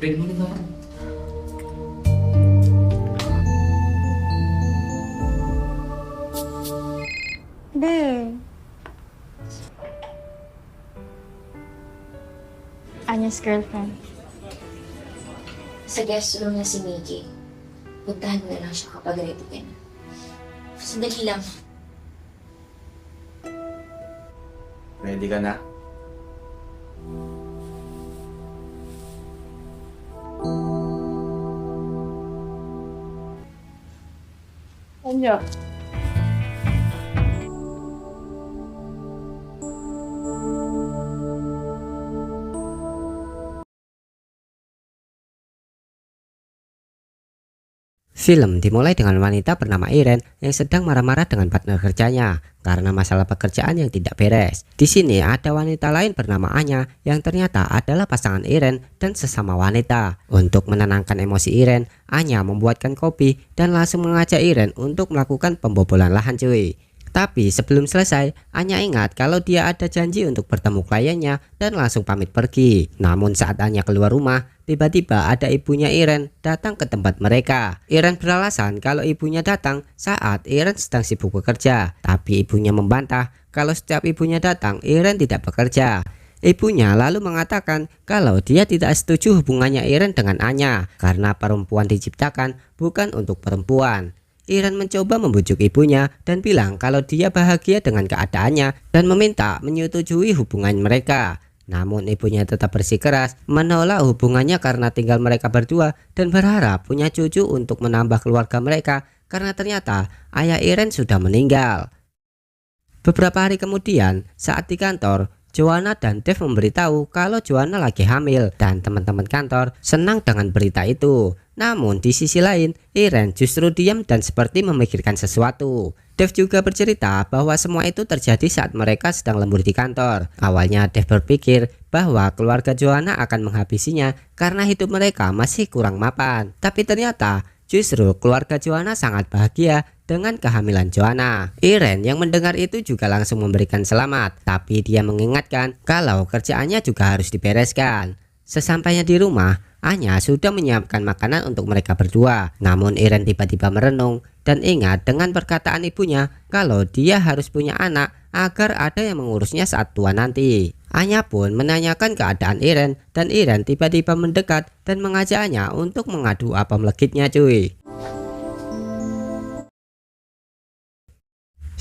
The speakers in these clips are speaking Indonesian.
Print mo naman. Be. Anya's girlfriend. Sa guest room na si Mickey. Puntahan mo na lang siya kapag ready ka na. Sandali lang. Ready ka na? Anya? Film dimulai dengan wanita bernama Iren yang sedang marah-marah dengan partner kerjanya karena masalah pekerjaan yang tidak beres. Di sini ada wanita lain bernama Anya yang ternyata adalah pasangan Iren dan sesama wanita. Untuk menenangkan emosi Iren, Anya membuatkan kopi dan langsung mengajak Iren untuk melakukan pembobolan lahan cuy. Tapi sebelum selesai, Anya ingat kalau dia ada janji untuk bertemu kliennya dan langsung pamit pergi. Namun saat Anya keluar rumah, tiba-tiba ada ibunya Iren datang ke tempat mereka. Iren beralasan kalau ibunya datang saat Iren sedang sibuk bekerja. Tapi ibunya membantah kalau setiap ibunya datang, Iren tidak bekerja. Ibunya lalu mengatakan kalau dia tidak setuju hubungannya Iren dengan Anya karena perempuan diciptakan bukan untuk perempuan. Iren mencoba membujuk ibunya dan bilang kalau dia bahagia dengan keadaannya dan meminta menyetujui hubungan mereka. Namun ibunya tetap bersikeras menolak hubungannya karena tinggal mereka berdua dan berharap punya cucu untuk menambah keluarga mereka karena ternyata ayah Iren sudah meninggal. Beberapa hari kemudian saat di kantor, Joanna dan Dave memberitahu kalau Joanna lagi hamil dan teman-teman kantor senang dengan berita itu. Namun di sisi lain, Iren justru diam dan seperti memikirkan sesuatu. Dave juga bercerita bahwa semua itu terjadi saat mereka sedang lembur di kantor. Awalnya Dave berpikir bahwa keluarga Joanna akan menghabisinya karena hidup mereka masih kurang mapan. Tapi ternyata justru keluarga Joanna sangat bahagia dengan kehamilan Joanna. Iren yang mendengar itu juga langsung memberikan selamat, tapi dia mengingatkan kalau kerjaannya juga harus dibereskan. Sesampainya di rumah, Anya sudah menyiapkan makanan untuk mereka berdua. Namun Iren tiba-tiba merenung dan ingat dengan perkataan ibunya kalau dia harus punya anak agar ada yang mengurusnya saat tua nanti. Anya pun menanyakan keadaan Iren dan Iren tiba-tiba mendekat dan mengajaknya untuk mengadu apam legitnya cuy.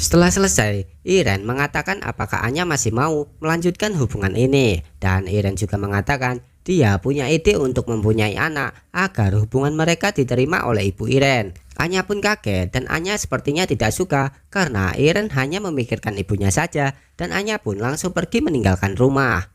Setelah selesai, Iren mengatakan apakah Anya masih mau melanjutkan hubungan ini. Dan Iren juga mengatakan dia punya ide untuk mempunyai anak agar hubungan mereka diterima oleh ibu Iren. Anya pun kaget dan Anya sepertinya tidak suka karena Iren hanya memikirkan ibunya saja dan Anya pun langsung pergi meninggalkan rumah.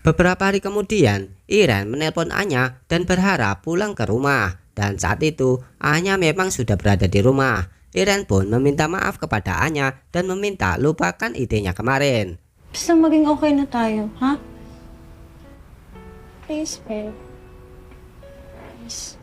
Beberapa hari kemudian, Iren menelpon Anya dan berharap pulang ke rumah. Dan saat itu, Anya memang sudah berada di rumah. Iren pun meminta maaf kepada Anya dan meminta lupakan idenya kemarin. Basta maging okay na tayo, ha? Please, babe. Please.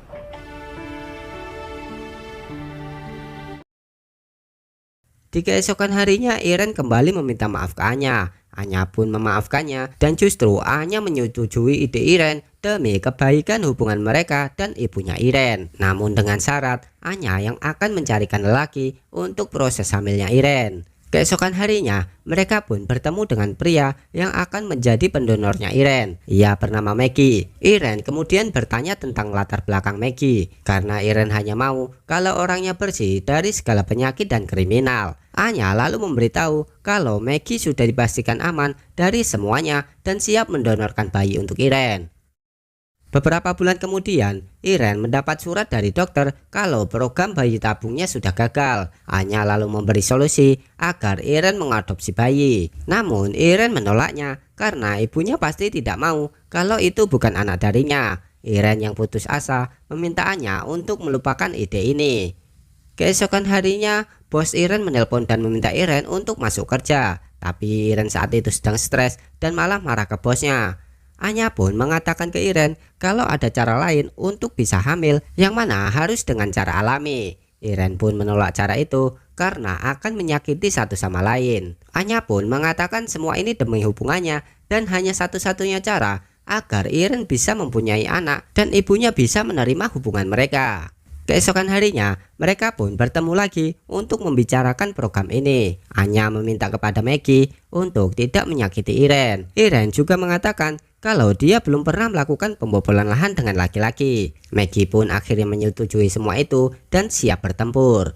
Di keesokan harinya, Iren kembali meminta maaf ke Anya. Anya pun memaafkannya dan justru Anya menyetujui ide Iren demi kebaikan hubungan mereka dan ibunya Iren. Namun dengan syarat Anya yang akan mencarikan lelaki untuk proses hamilnya Iren. Keesokan harinya, mereka pun bertemu dengan pria yang akan menjadi pendonornya Iren. Ia bernama Maggie. Iren kemudian bertanya tentang latar belakang Maggie, karena Iren hanya mau kalau orangnya bersih dari segala penyakit dan kriminal. Anya lalu memberitahu kalau Maggie sudah dipastikan aman dari semuanya dan siap mendonorkan bayi untuk Iren. Beberapa bulan kemudian, Iren mendapat surat dari dokter kalau program bayi tabungnya sudah gagal. Anya lalu memberi solusi agar Iren mengadopsi bayi. Namun Iren menolaknya karena ibunya pasti tidak mau kalau itu bukan anak darinya. Iren yang putus asa meminta Anya untuk melupakan ide ini. Keesokan harinya, bos Iren menelpon dan meminta Iren untuk masuk kerja. Tapi Iren saat itu sedang stres dan malah marah ke bosnya. Anya pun mengatakan ke Iren kalau ada cara lain untuk bisa hamil yang mana harus dengan cara alami. Iren pun menolak cara itu karena akan menyakiti satu sama lain. Anya pun mengatakan semua ini demi hubungannya dan hanya satu-satunya cara agar Iren bisa mempunyai anak dan ibunya bisa menerima hubungan mereka. Keesokan harinya, mereka pun bertemu lagi untuk membicarakan program ini. Anya meminta kepada Maggie untuk tidak menyakiti Iren. Iren juga mengatakan kalau dia belum pernah melakukan pembobolan lahan dengan laki-laki. Maggie pun akhirnya menyetujui semua itu dan siap bertempur.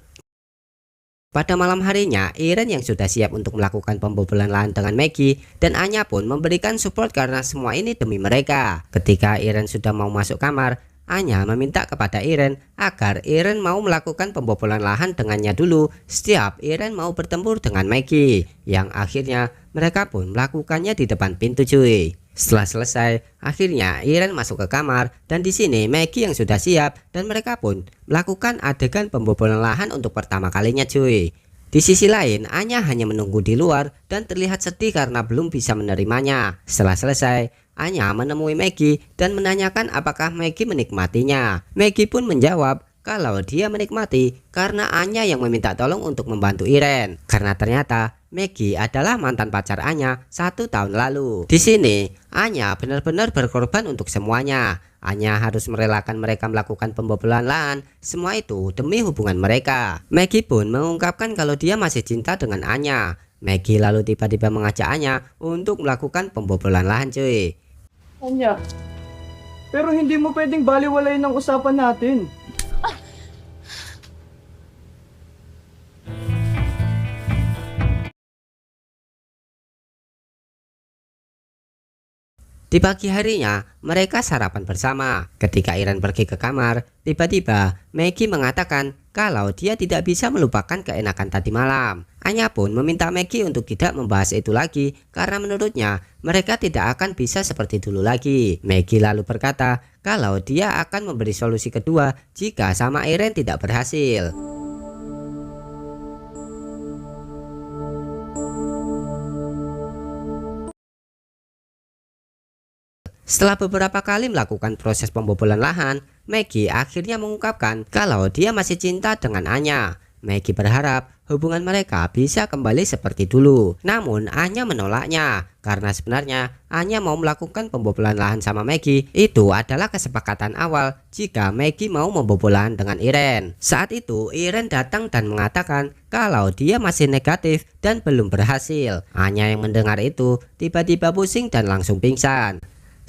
Pada malam harinya, Iren yang sudah siap untuk melakukan pembobolan lahan dengan Maggie dan Anya pun memberikan support karena semua ini demi mereka. Ketika Iren sudah mau masuk kamar, Anya meminta kepada Iren agar Iren mau melakukan pembobolan lahan dengannya dulu setiap Iren mau bertempur dengan Maggie, yang akhirnya mereka pun melakukannya di depan pintu cuy. Setelah selesai, akhirnya Iren masuk ke kamar dan di sini Maggie yang sudah siap dan mereka pun melakukan adegan pembobolan lahan untuk pertama kalinya cuy. Di sisi lain, Anya hanya menunggu di luar dan terlihat sedih karena belum bisa menerimanya. Setelah selesai, Anya menemui Maggie dan menanyakan apakah Maggie menikmatinya. Maggie pun menjawab kalau dia menikmati karena Anya yang meminta tolong untuk membantu Iren. Karena ternyata Maggie adalah mantan pacar Anya 1 tahun lalu. Di sini, Anya benar-benar berkorban untuk semuanya. Anya harus merelakan mereka melakukan pembobolan lahan, semua itu demi hubungan mereka. Maggie pun mengungkapkan kalau dia masih cinta dengan Anya. Maggie lalu tiba-tiba mengajak Anya untuk melakukan pembobolan lahan cuy. Anya, pero hindi mo pwedeng baliwalayin ang usapan natin. Di pagi harinya, mereka sarapan bersama. Ketika Iren pergi ke kamar, tiba-tiba Maggie mengatakan kalau dia tidak bisa melupakan keenakan tadi malam. Anya pun meminta Maggie untuk tidak membahas itu lagi karena menurutnya mereka tidak akan bisa seperti dulu lagi. Maggie lalu berkata kalau dia akan memberi solusi kedua jika sama Iren tidak berhasil. Setelah beberapa kali melakukan proses pembobolan lahan, Maggie akhirnya mengungkapkan kalau dia masih cinta dengan Anya. Maggie berharap hubungan mereka bisa kembali seperti dulu. Namun Anya menolaknya karena sebenarnya Anya mau melakukan pembobolan lahan sama Maggie. Itu adalah kesepakatan awal jika Maggie mau membobol lahan dengan Iren. Saat itu Iren datang dan mengatakan kalau dia masih negatif dan belum berhasil. Anya yang mendengar itu tiba-tiba pusing dan langsung pingsan.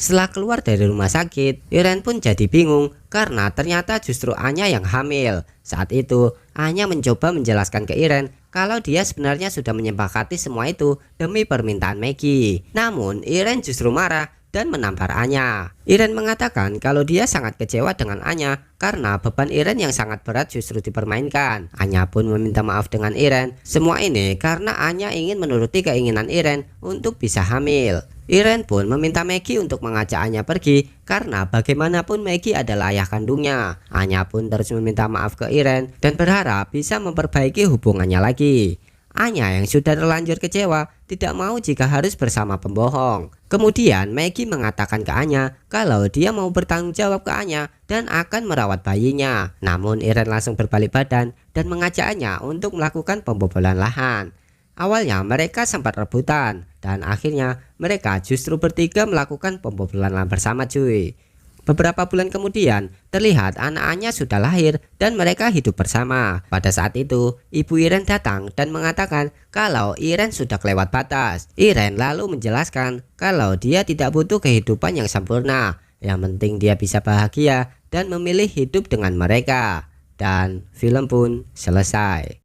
Setelah keluar dari rumah sakit, Iren pun jadi bingung karena ternyata justru Anya yang hamil. Saat itu, Anya mencoba menjelaskan ke Iren kalau dia sebenarnya sudah menyepakati semua itu demi permintaan Maggie. Namun, Iren justru marah dan menampar Anya. Iren mengatakan kalau dia sangat kecewa dengan Anya karena beban Iren yang sangat berat justru dipermainkan. Anya pun meminta maaf dengan Iren. Semua ini karena Anya ingin menuruti keinginan Iren untuk bisa hamil. Iren pun meminta Maggie untuk mengajak Anya pergi karena bagaimanapun Maggie adalah ayah kandungnya. Anya pun terus meminta maaf ke Iren dan berharap bisa memperbaiki hubungannya lagi. Anya yang sudah terlanjur kecewa tidak mau jika harus bersama pembohong. Kemudian Maggie mengatakan ke Anya kalau dia mau bertanggung jawab ke Anya dan akan merawat bayinya. Namun Iren langsung berbalik badan dan mengajak Anya untuk melakukan pembobolan lahan. Awalnya mereka sempat rebutan dan akhirnya mereka justru bertiga melakukan pembobolan lahan bersama cuy. Beberapa bulan kemudian terlihat anak-anaknya sudah lahir dan mereka hidup bersama. Pada saat itu ibu Iren datang dan mengatakan kalau Iren sudah kelewat batas. Iren lalu menjelaskan kalau dia tidak butuh kehidupan yang sempurna. Yang penting dia bisa bahagia dan memilih hidup dengan mereka. Dan film pun selesai.